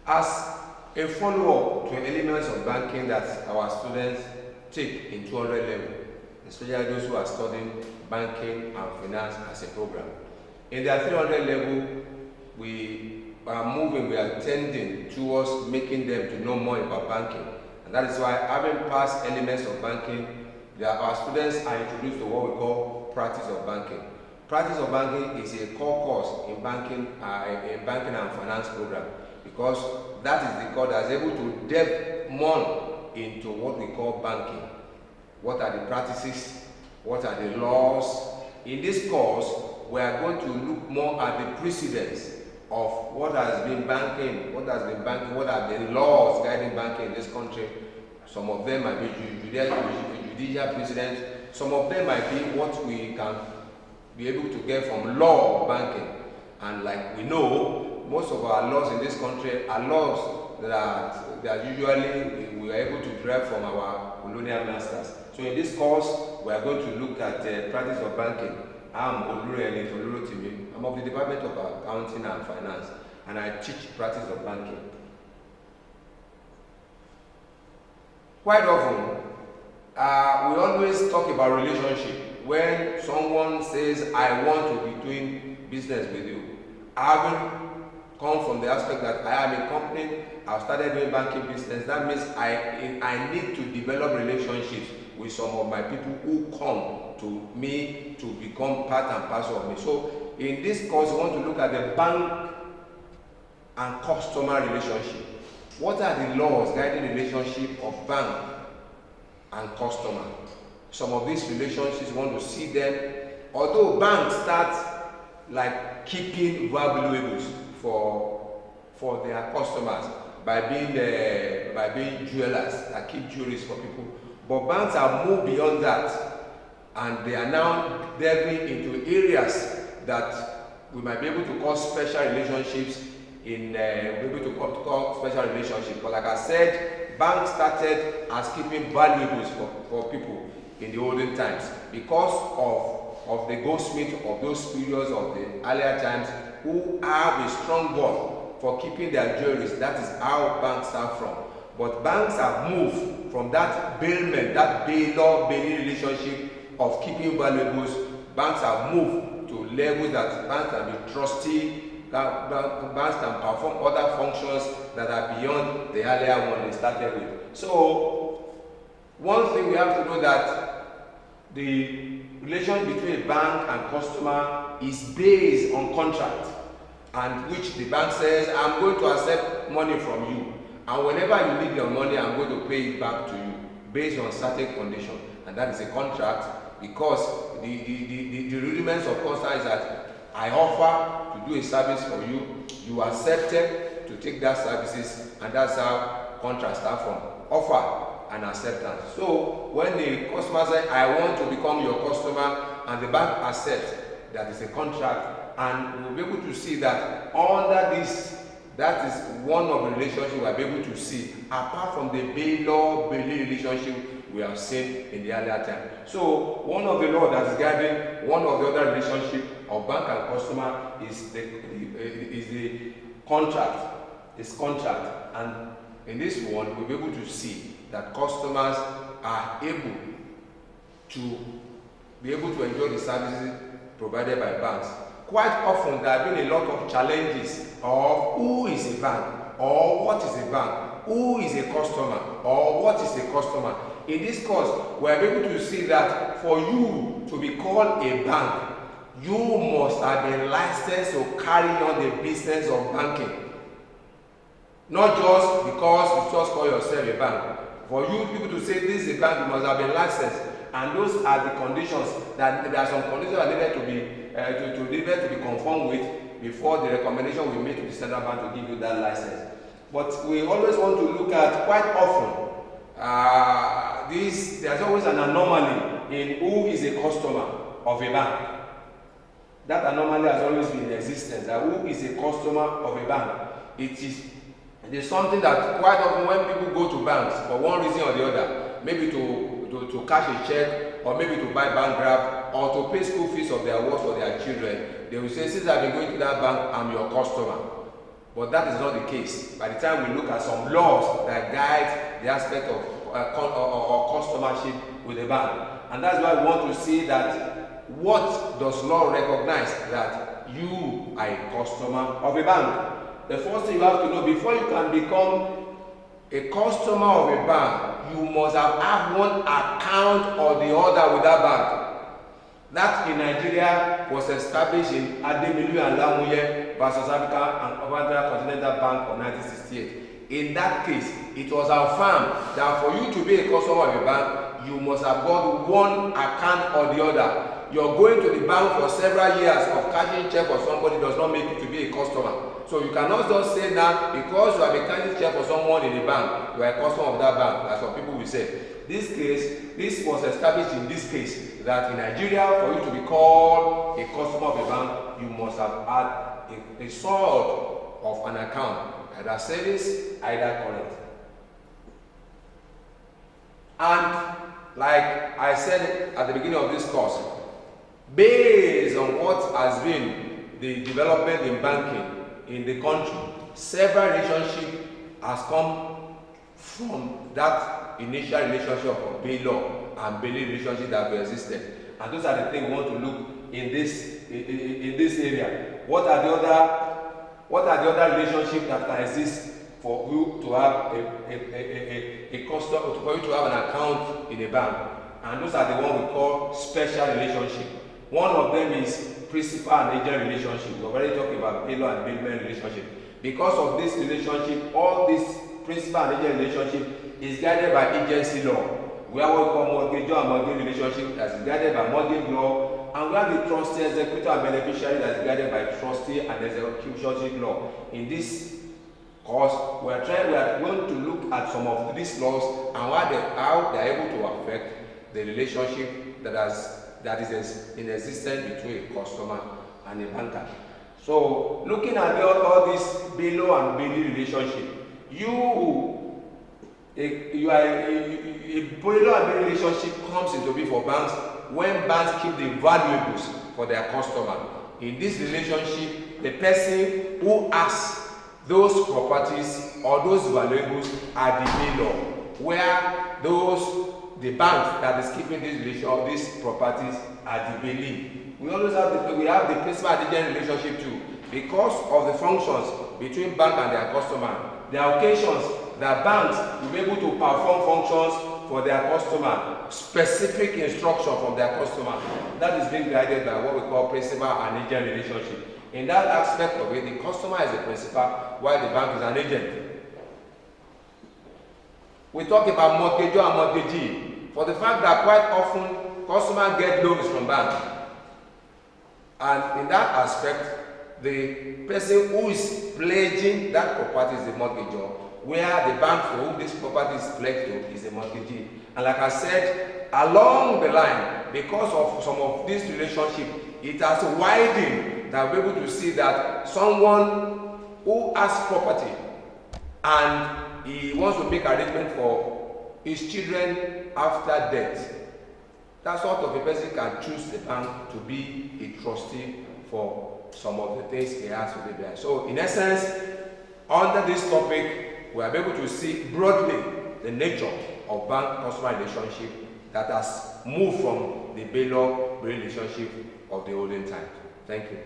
As a follow-up to elements of banking that our students take in 200 level, especially those who are studying banking and finance as a program. In their 300 level, we are tending towards making them to know more about banking. And that is why, having passed elements of banking, our students are introduced to what we call practice of banking. Practice of banking is a core course in banking and finance program, because that is the course that is able to delve more into what we call banking. What are the practices? What are the laws? In this course, we are going to look more at the precedents of what has been banking, what are the laws guiding banking in this country. Some of them might be judicial precedents, some of them might be what we can be able to get from law of banking. And like we know, most of our laws in this country are laws that usually we are able to derive from our colonial masters. So in this course, we are going to look at practice of banking. I'm Olurin. I'm of the Department of Accounting and Finance, and I teach practice of banking. Quite often, we always talk about relationship. When someone says, I want to be doing business with you, having come from the aspect that I am a company, I've started doing banking business, that means I need to develop relationships with some of my people who come to me to become part and parcel of me. So in this course, we want to look at the bank and customer relationship. What are the laws guiding the relationship of bank and customer? Some of these relationships, we want to see them. Although banks start like keeping valuables for their customers by being jewelers that keep jewelries for people, but banks have moved beyond that, and they are now delving into areas that we might be able to call special relationships. But like I said, banks started as keeping valuables for people in the olden times because of the goldsmith of those periods of the earlier times who have a strong bond for keeping their jewelries. That is how banks start from. But banks have moved from that bailment, that bailor-bailee relationship of keeping valuables. Banks have moved to levels that banks can be trustee, banks can perform other functions that are beyond the earlier one they started with. So, one thing we have to know that the relation between a bank and customer is based on contract, and which the bank says, I'm going to accept money from you, and whenever you need your money, I'm going to pay it back to you based on certain conditions, and that is a contract, because the rudiments of contract is that I offer to do a service for you, you accepted to take that services, and that's how contracts start from offer and acceptance. So when the customer says, I want to become your customer, and the bank accepts, that is a contract, and we'll be able to see that under this, that is one of the relationships we'll be able to see, apart from the bailor-bailee relationship we have seen in the earlier time. So one of the laws that is guiding one of the other relationship of bank and customer is the contract. It's contract, and in this one we'll be able to see that customers are able to enjoy the services provided by banks. Quite often there have been a lot of challenges of who is a bank, or what is a bank, who is a customer, or what is a customer. In this course, we are able to see that for you to be called a bank, you must have been licensed to carry on the business of banking. Not just because you just call yourself a bank. For you people to say this is a bank, you must have been licensed. And those are the conditions, that there are some conditions that needed to be conformed with before the recommendation we made to the central bank to give you that license. But we always want to look at, quite often, there's always an anomaly in who is a customer of a bank. That anomaly has always been in existence, that who is a customer of a bank. It is something that quite often when people go to banks for one reason or the other, maybe to cash a check, or maybe to buy bank grab, or to pay school fees of their work for their children, they will say, since I've been going to that bank, I'm your customer. But that is not the case. By the time we look at some laws that guide the aspect of customership with a bank, and that's why we want to see that what does law recognize that you are a customer of a bank. The first thing you have to know before you can become a customer of a bank, you must have had one account or the other with that bank. That in Nigeria was established in Ademilu and Lamuye versus Africa and Overland Continental Bank of 1968. In that case, it was affirmed that for you to be a customer of a bank, you must have got one account or the other. You're going to the bank for several years of cashing check for somebody does not make you to be a customer. So you cannot just say now because you have a cashing check for someone in the bank, you are a customer of that bank. That's what people will say. This was established in this case that in Nigeria, for you to be called a customer of a bank, you must have had a sort of an account, either savings, either current. And like I said at the beginning of this course, based on what has been the development in banking in the country, several relationships has come from that initial relationship of bail-law and bail relationship that existed. And those are the things we want to look in this area. What are the other relationships that can exist for you to have for you to have an account in a bank? And those are the ones we call special relationship. One of them is principal and agent relationship. We already talked about bail-law and bailment relationship. Because of this relationship, all this principal and agent relationship is guided by agency law. We have what we call mortgage and mortgage relationship that is guided by mortgage law, and we have the trustee, executor, and beneficiary that is guided by trustee and executorship law. In this course, we are going to look at some of these laws and how they are able to affect the relationship that is in existence between a customer and a banker. So, looking at all this bail-law and bail relationship, a bail-law and bail relationship comes into being for banks when banks keep the valuables for their customer. In this relationship, the person who has those properties or those valuables are the bail-law, where the bank that is keeping these properties are the bailee. We always have the principal and agent relationship too, because of the functions between bank and their customer. There are occasions that banks will be able to perform functions for their customer, specific instruction from their customer. That is being guided by what we call principal and agent relationship. In that aspect of it, the customer is the principal, while the bank is an agent. We talk about mortgagor and mortgagee for the fact that quite often customers get loans from banks. And in that aspect, the person who is pledging that property is the mortgagor, where the bank for whom this property is pledged to is the mortgagee. And like I said, along the line, because of some of this relationship, it has widened that we're able to see that someone who has property and he wants to make arrangement for his children after death, that sort of a person can choose the bank to be a trustee for some of the things he has to be there. So in essence, under this topic, we are able to see broadly the nature of bank-customer relationship that has moved from the bail-law relationship of the olden times. Thank you.